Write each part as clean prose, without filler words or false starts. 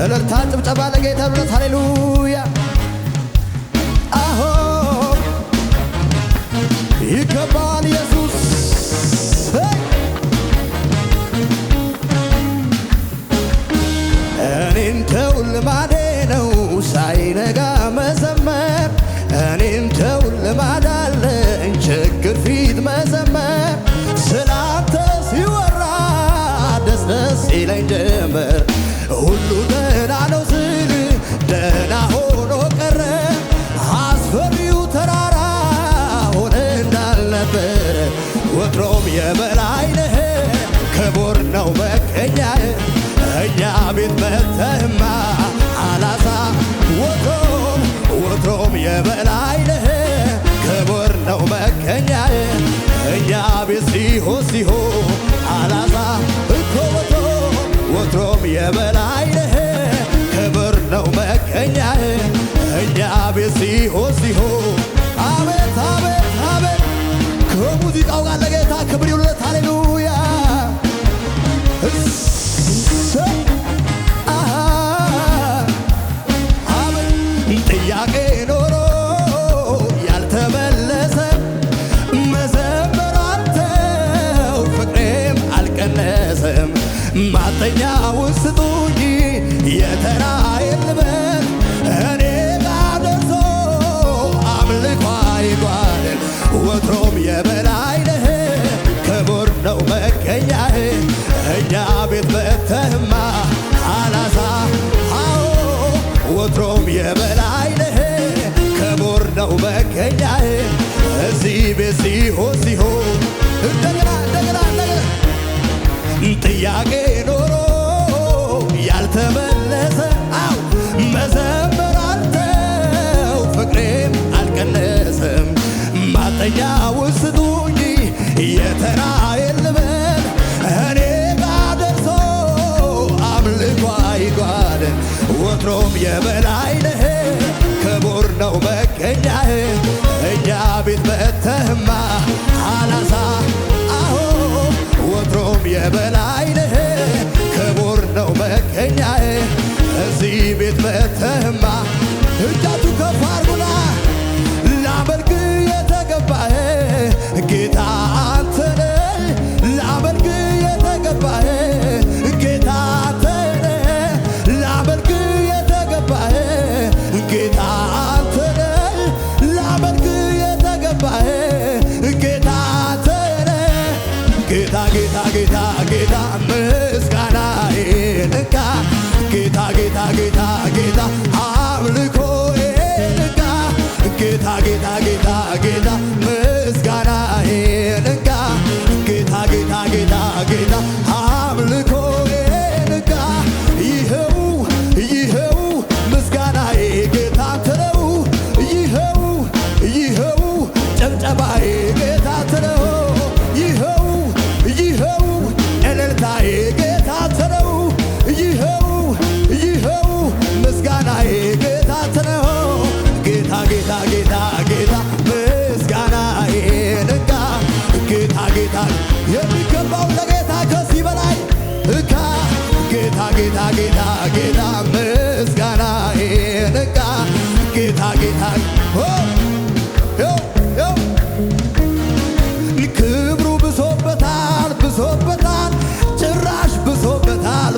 እልልታ ጭብጨባ ለጌታ ብለት ሃሌሉያ አሆ ይገባል ኢየሱስ እኔን ተው ልማዴ ነው ሳይነጋ መዘመር እኔን ተው ልማድ አለኝ ችግር ፊት መዘመር ስላንተ ሲወራ ደስ ደስ ይለኝ ጀመር ሁሉ ደህና ነው ስል ደህና ሆኖ ቀረ አስፈሪው ተራራ ሆነ እንዳልነበረ ወትሮም የበላይ ነህ ክቡር ነው መገኛህ እኛ ቤት መተህማ አላሳ ወትሮም የበላይ ነህ ክቡር ነው መገኛህ እኛ ቤት ሲሆን አላሳ ወትሮም የበላይ ነህ ክብር ነው መገኛህ እኛ ቤት ሲሆን አቤት አቤት አቤት ከሙዚቃው ጋር ለጌታ ክብር ይሁንለት ሃሌሉያ ጥያቄ ኖሮ ያልተመለሰ መዘመር አንተው ፍቅሬም አልቀነሰም ማጠኛውን ስጡኝ የተራዬን ልበል እኔ ጋር ደርሶ አምልኮ አይጓደል ወትሮም የበላይ ነህ ክቡር ነው መገኛህ እኛ ቤት መተህማ አላሳ ወትሮም የበላይ ነህ ክቡር ነው መገኛህ እዚህ ቤት ሲሆን እንደገና ጥያቄ ኖሮ ያልተመለሰ መዘመር አንተው ፍቅሬም አልቀነሰም ማጠኛውን ስጡኝ የተራዬን ልበል እኔ ጋር ደርሶ አምልኮ አይጓደል ወትሮም የበላይ ነህ ክቡር ነው መገኛህ እኛ ቤት መተህማ አላሳ ወትሮም የበላይ ነህ ክቡር ነው መገኛህ እዚህ ቤት መተህማ እጃችሁ ከፍ አድርጉና ላመልክ የተገባህ ጌታ አንተ ነህ ላመልክ የተገባህ ጌታ አንተ ነህ ላመልክ የተገባህ ጌታ አንተ ነህ ላመልክ የተገባህ ጌታ አንተ ነህ ጌታ ምስጋናዬን እንካ ጌታ አምልኮዬን እንካ ጌታ ምስጋናዬን እንካ ጌታ አምልኮዬን እንካ ይኸው ምስጋናዬ ጌታ አንተ ነው ይኸው ጨብጨባዬ ጌታ አንተ ነው ይኸው እልልታዬ ጌታ አንተ ነው ይኸው ምስጋናዬ ጌታ አንተ ነው ጌታ ምስጋናዬን እንካ ጌታ የሚገባው ለጌታ ከዚህ በላይ እንካ ጌታ ምስጋናዬን እንካ ጌታ ክብሩ ብሶበታል ጭራሽ ብሶበታል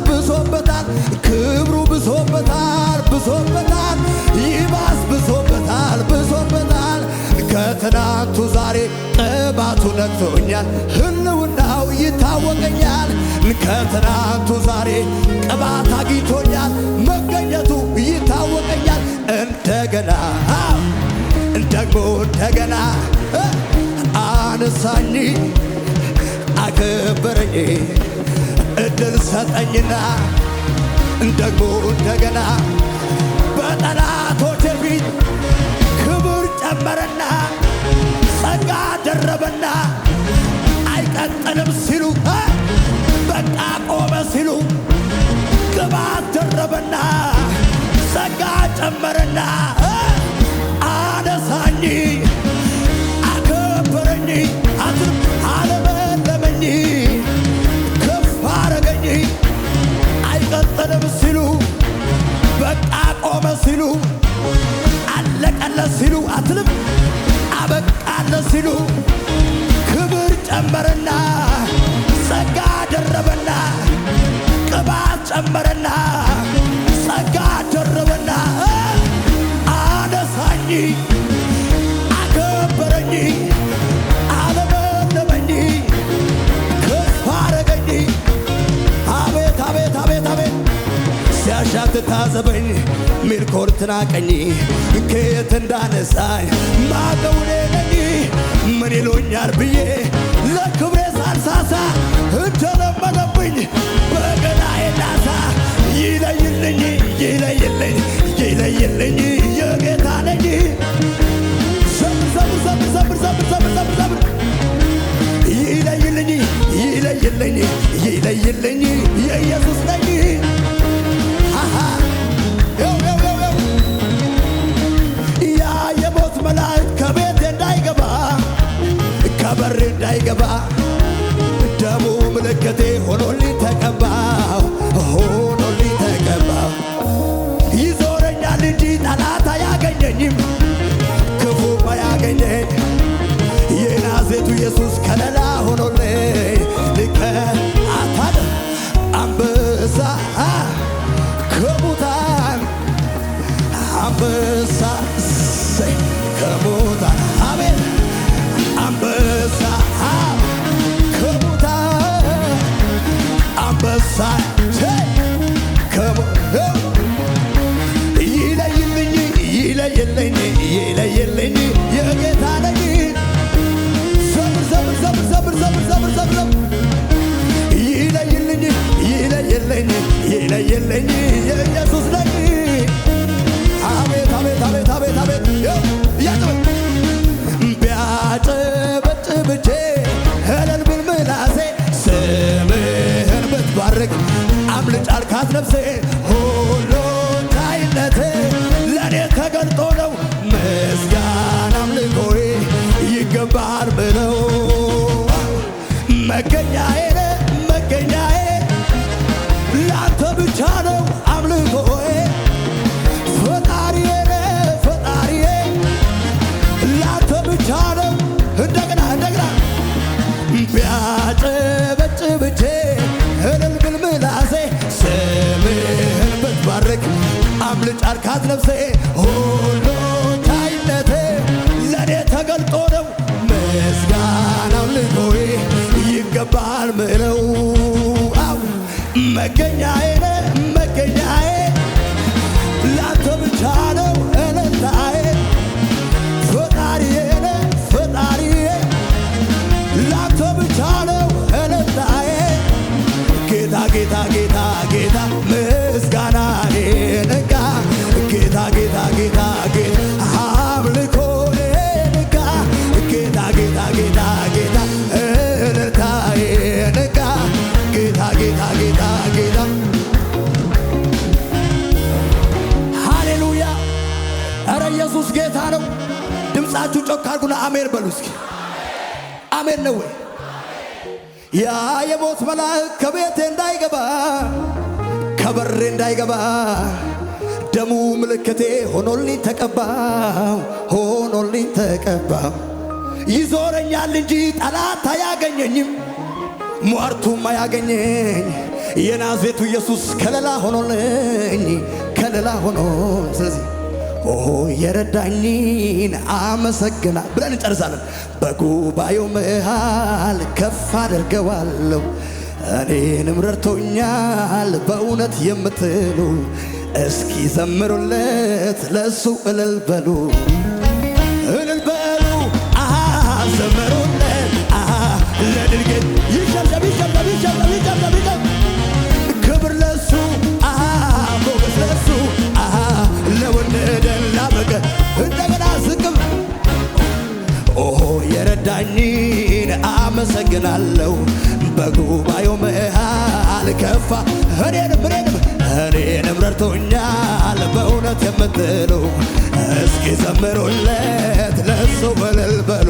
ክብሩ ብሶበታል ይባስ ብሶበታል ከትናንቱ ዛሬ ቅባቱ ነክቶኛል ህልውናው ይታወቀኛል ከትናንቱ ዛሬ ቅባት አግኝቶኛል መገኘቱ ይታወቀኛል እንደገና አነሳኝ አከበረኝ እድል ሰጠኝና ደግሞ እንደገና በጠላቶቼ ፊት ክብር ጨመረና ጸጋ ደረበና አይቀጥልም ሲሉ በቃ ቆመ ሲሉ ቅባት ደረበና ጸጋ ጨመረና አነሳኝ አከበረኝ አለመለመኝ ከፍ አረገኝ ትታዘበኝ ሚልኮር ትናቀኝ ከየት እንዳነሳኝ ማቀውኔ ነኝ ምን ይሉኛል ብዬ ለክብሬ ሳልሳሳ እንደለመደብኝ በገናዬ ላሳ ይለይልኝ ይለይልኝ ይለይልኝ የጌታ ነኝ ዘምር ዘምር ዘምር ዘምር ዘምር ዘምር ዘምር ይለይልኝ ይለይልኝ ይለይልኝ የኢየሱስ ነኝ ያ የሞት መላእክት ከቤቴ እንዳይገባ ከበሬ እንዳይገባ ደሙ ምልክቴ ሆኖልኝ ተቀባው ሆኖልኝ ተቀባው ይዞረኛል እንጂ ጠላት አያገኘኝም ክፉም አያገኘኝ የናዝሬቱ ኢየሱስ ከለላ ሆኖልኝ ልከ አታደ አንበሳ ከሙታን አንበሳ ከሙታን አሜን አንበሳ ከሙታን አንበሳ ይለይልኝ ይለይልኝ ይለይልኝ የጌታ ነኝ ዘምር ዘምር ዘምር ዘምር ዘምር ዘምር ዘምር ይለይልኝ ይለይልኝ ይለይልኝ የኢየሱስ ነኝ አቤት አቤት አቤት አቤት አቤት ቢያጨበጭብቼ እልል ብል ምላሴ ስምህን ብትባርክ አምልጭ አልካት ነፍሴ ሁሉ ቻይነቴ ለእኔ ተገልጦ ነው ምስጋና አምልኮዬ ይገባል ብለው መገኛዬ መገኛዬ ለአንተ ብቻ ነው አምልኮዬ ፈጣሪዬ ፈጣሪዬ ለአንተ ብቻ ነው እንደገና እንደገና ቢያጨበጭብቼ እልል ብል ምላሴ ስምህን ብትባርክ አምልጭ አልካት ነፍሴ ሁሉ ቻይነቴ ለእኔ ተገልጦ ነው ምስጋና አምልኮዬ ይገባል ምለው መገኛዬ መገኛዬ ላንተ ብቻ ነው እልልታዬ ፈጣሪዬ ፈጣሪዬ ላንተ ብቻ ነው እልልታዬ ጌታ ጌታ ጌታ ጌታ ምስጋናዬ ንቃ ጌታ ጌታ ጌታ ጌታ አምልኮዬ ንቃ ጌታ ጌታ ጌታ ጌታ እልልታዬ ንቃ ጌታ ጌታ ጌታ ጌታ ሃሌሉያ ኧረ ኢየሱስ ጌታ ነው ድምፃችሁ ጮክ አድርጉና አሜን በሉ እስኪ አሜን ነው ወይ ያ የሞት መልአክ ከቤቴ እንዳይገባ ከበሬ እንዳይገባ ደሙ ምልክቴ ሆኖልኝ ተቀባው ሆኖልኝ ተቀባው ይዞረኛል እንጂ ጠላት አያገኘኝም ሟርቱም አያገኘኝ የናዝሬቱ ኢየሱስ ከለላ ሆኖልኝ ከለላ ሆኖ ስለዚህ የረዳኝን አመሰግና ብለን እንጨርሳለን በጉባኤው መሃል ከፍ አድርገዋለሁ እኔንም ረድቶኛል በእውነት የምትሉ እስኪ ዘምሩለት ለሱ እልል በሉ ዘምሩለት ለድርጊት ይሸብሸብ ይሸብሸብ ይሸብሸብ ይሸብሸብ ይሸብሸብ ክብር ለሱ ሞገስ ለሱ ለወደደን ላበቀ እንደገና ዝቅም የረዳኝን አመሰግናለሁ በጉባኤው መሃል ከፋ እኔንም ረድቶኛል በእውነት የምትሉ እስኪ ዘምሩለት ለሱ እልል በሉ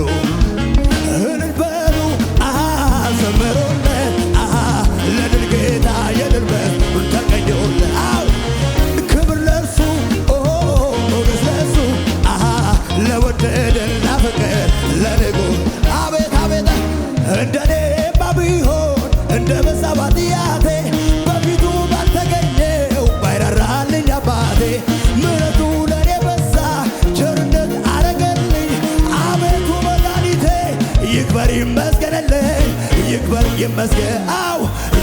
እልል በሉ ዘምሩለት ለድል ጌታ የድል በትሩን ተቀኘውለት ክብር ለሱ ሞገስ ለሱ ለወደደን ላፈቀር ለንጉሥ አቤት አቤት እንደኔማ ቢሆን እንደ በዛ ባጥያቴ በፊቱ ባልተገኘው ባይራራልኝ አባቴ ምሕረቱ ለኔ በዛ ቸርነት አረገልኝ አቤቱ መድኃኒቴ ይክበር ይመስገንልኝ ይክበር ይመስገን አው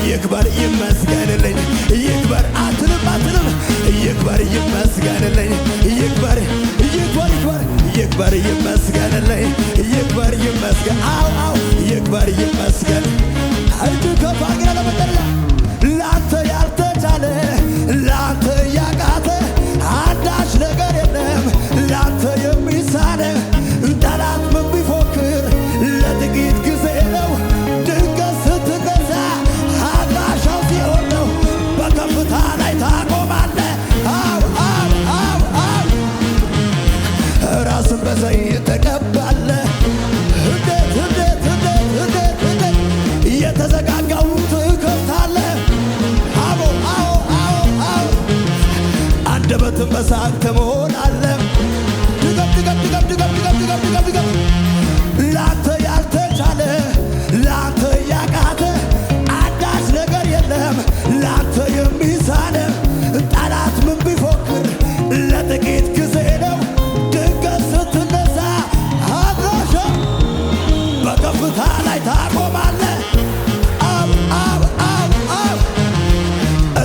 ይክበር ይመስገንልኝ ይክበር አትልም አትልም ይክበር ይመስገንልኝ ይክበር ይክበር ይክበር ይክበር ይመስገንልኝ ይክበር ይመስገን አው አው ይክበር ይመስገን እጅ ከፍ አድርገን ለመጠሪያ ላንተ ያልተቻለ ላንተ ያቃተ አንዳች ነገር የለም ላንተ የሚሳነ ጠላት ምን ቢፎክር ለጥቂት ጊዜ ነው ድንገት ስትገዛ አድራሻው ሲሆን ነው በከፍታ ላይ ታቆማለህ አው አው አው አው ራስን በዘይት ተቀባለህ እንዴት እንዴት እንዴት እንዴት እንዴት የተዘጋጋውን ትከፍታለህ አዎ አዎ አዎ አዎ አንደበትን በሳቅ ትሞላለህ ድገም ድገም ድገም ድገም ድገም ድገም ድገም ድገም ላንተ ያልተቻለ ላንተ ያቃተ አንዳች ነገር የለም ላንተ የሚሳነ ጠላት ምን ቢፎክር ለጥቂት ጊዜ ነው ድንገት ስትነሳ አድራሻ በከፍታ ላይ ታቆማለህ አብ አብ አብ አብ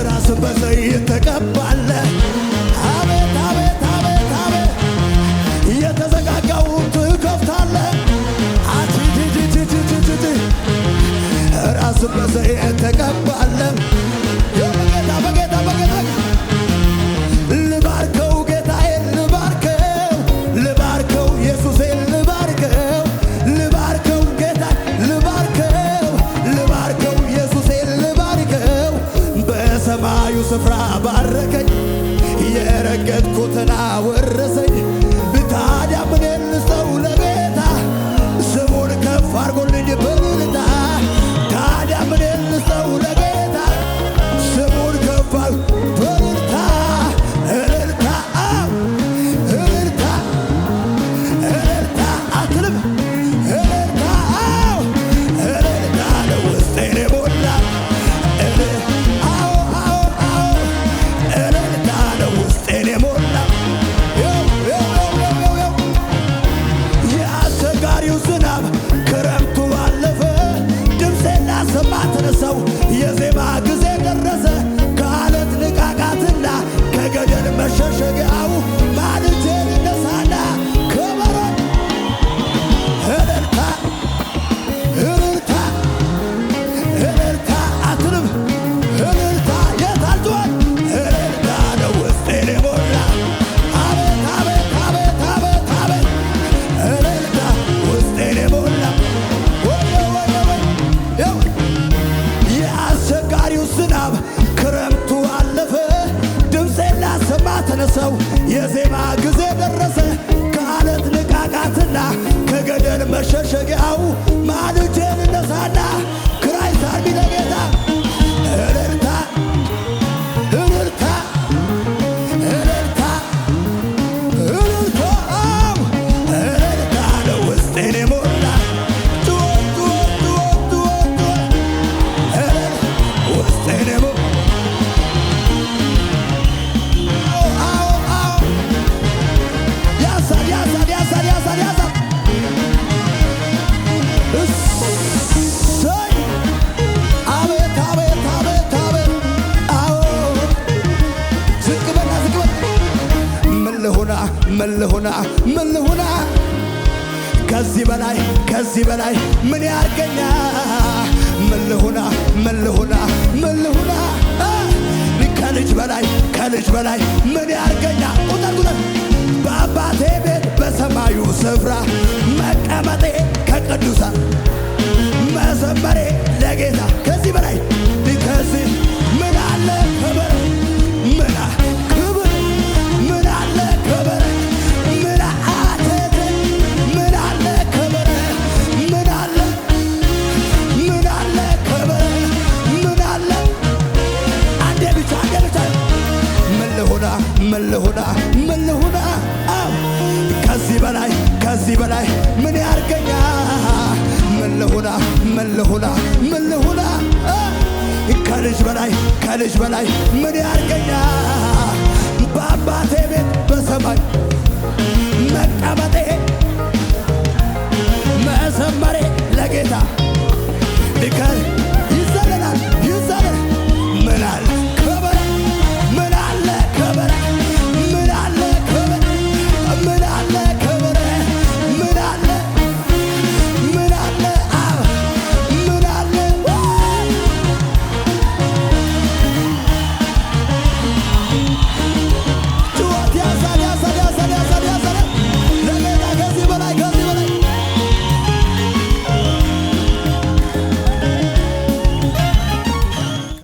ራስን በዘይት ተቀባለህ አቤት አቤት አቤት አቤት የተዘጋጋውን ትከፍታለህ አቲቲቲቲቲቲ ራስን በዘይት ተቀባለህ በጌታ በጌታ በጌታ ልባርከው ጌታዬን ልባርከው ልባርከው ኢየሱሴን ልባርከው ልባርከው ጌታ ልባርከው ልባርከው ኢየሱሴን ልባርከው በሰማዩ ስፍራ ባረከኝ የረገጥኩትን አወረሰኝ ታዲያ ምን ልስጠው ለጌታ ስሙን ከፍ አድርጎልኝ በእልልታ ታዲያ ምን ልስጠው ለጌታ ስሙን ከፍ በእልልታ እልልታ እልልታ እልልታ አትልም እልልታ እልልታ ነው ውስጤን የሞላ አዎ አዎ አዎ እልልታ ነው ውስጤን የሞላ የአስቸጋሪው ዝናብ ክረምቱ አለፈ ድምፄን ላሰማ ተነሳው የዜማ ጊዜ ደረሰ ከአለት ንቃቃትና ከገደል መሸሸጊያው ማልጄን እነሳና ከበሮን እልልታ እልልታ እልልታ አትልም እልልታ የታልጇል እልልታ ነው ውስጤን የሞላ አቤት አቤት አቤት አቤት አቤት እልልታ ውስጤን የሞላ ወየ ወየ ወየ የአስቸጋሪው ዝናብ ክረምቱ አለፈ ድምፄን ላሰማ ተነሳው የዜማ ጊዜ ደረሰ ከአለት ንቃቃትና ከገደል መሸሸጊያው ማልጄን እነሳና ክራይስት አርሚ ለጌታ እልልታ እልልታ እልልታ እልልታ እልልታ ነው ውስጤን የሞላ ጩኸት ጩኸት ጩኸት ጩኸት ጩኸት ውስጤን የሞላ አዎ አዎ ያሳል ያሳል ያሳል ያሳል ያሳል እሰይ አቤት አቤት አቤት አቤት አዎ ዝቅ በላ ዝቅ በላ ምን ልሁና ምን ልሁና ምን ልሁና ከዚህ በላይ ምን ያርገኛ ምን ልሁና ምን ልሁና ምን ልሁና ከልጅ በላይ ምን ያርገኛ ቁጠር ቁጠር በአባቴ ቤት በሰማዩ ስፍራ መቀመጤ ከቅዱሳን መዘመሬ ለጌታ ከዚህ በላይ ከዚህ ምን አለ ክብር ምን ክብር ምን አለ ክብር ምን አተተ ምን አለ ክብር ምን አለ ምን አለ ክብር ምን አለ አንዴ ብቻ ምን ልሁና ምን ልሁና ምን ልሁና ከዚህ በላይ ምን ያርገኛ ምን ልሁና ምን ልሁና ምን ልሁና ከልጅ በላይ ምን ያርገኛ በአባቴ ቤት በሰማይ መቀመጤ መዘመሬ ለጌታ